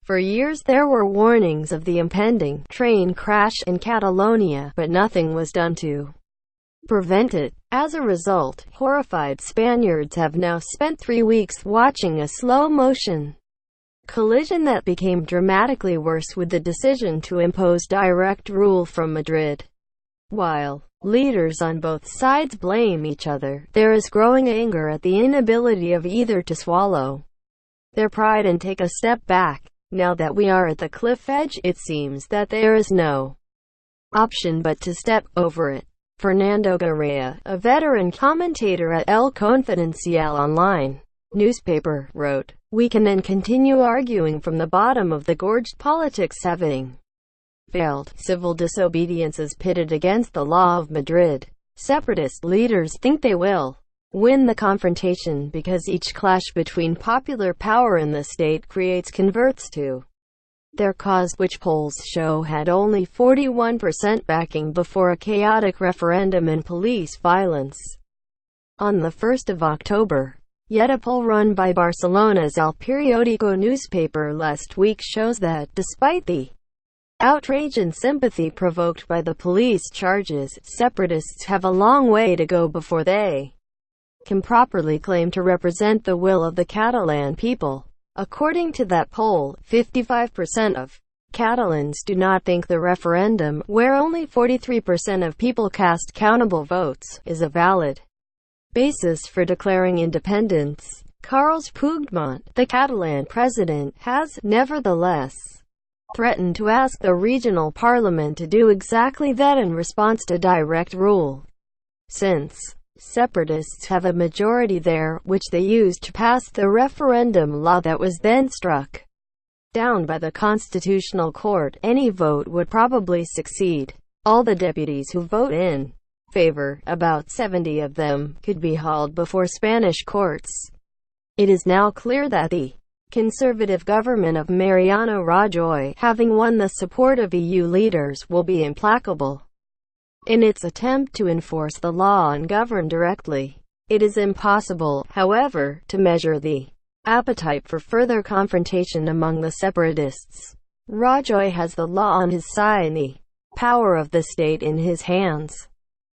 For years there were warnings of the impending train crash in Catalonia, but nothing was done to prevent it. As a result, horrified Spaniards have now spent 3 weeks watching a slow-motion collision that became dramatically worse with the decision to impose direct rule from Madrid. While leaders on both sides blame each other, there is growing anger at the inability of either to swallow their pride and take a step back. Now that we are at the cliff edge, it seems that there is no option but to step over it. Fernando Garea, a veteran commentator at El Confidencial online newspaper, wrote, "We can then continue arguing from the bottom of the gorge. Politics having failed, civil disobedience is pitted against the law of Madrid. Separatist leaders think they will win the confrontation because each clash between popular power and the state creates converts to their cause, which polls show had only 41% backing before a chaotic referendum and police violence on the 1st of October. Yet a poll run by Barcelona's El Periódico newspaper last week shows that, despite the outrage and sympathy provoked by the police charges, separatists have a long way to go before they can properly claim to represent the will of the Catalan people. According to that poll, 55% of Catalans do not think the referendum, where only 43% of people cast countable votes, is a valid basis for declaring independence. Carles Puigdemont, the Catalan president, has, nevertheless, threatened to ask the regional parliament to do exactly that in response to direct rule. Since Separatists have a majority there, which they used to pass the referendum law that was then struck down by the Constitutional Court, any vote would probably succeed. All the deputies who vote in favor, about 70 of them, could be hauled before Spanish courts. It is now clear that the conservative government of Mariano Rajoy, having won the support of EU leaders, will be implacable in its attempt to enforce the law and govern directly. It is impossible, however, to measure the appetite for further confrontation among the separatists. Rajoy has the law on his side and the power of the state in his hands.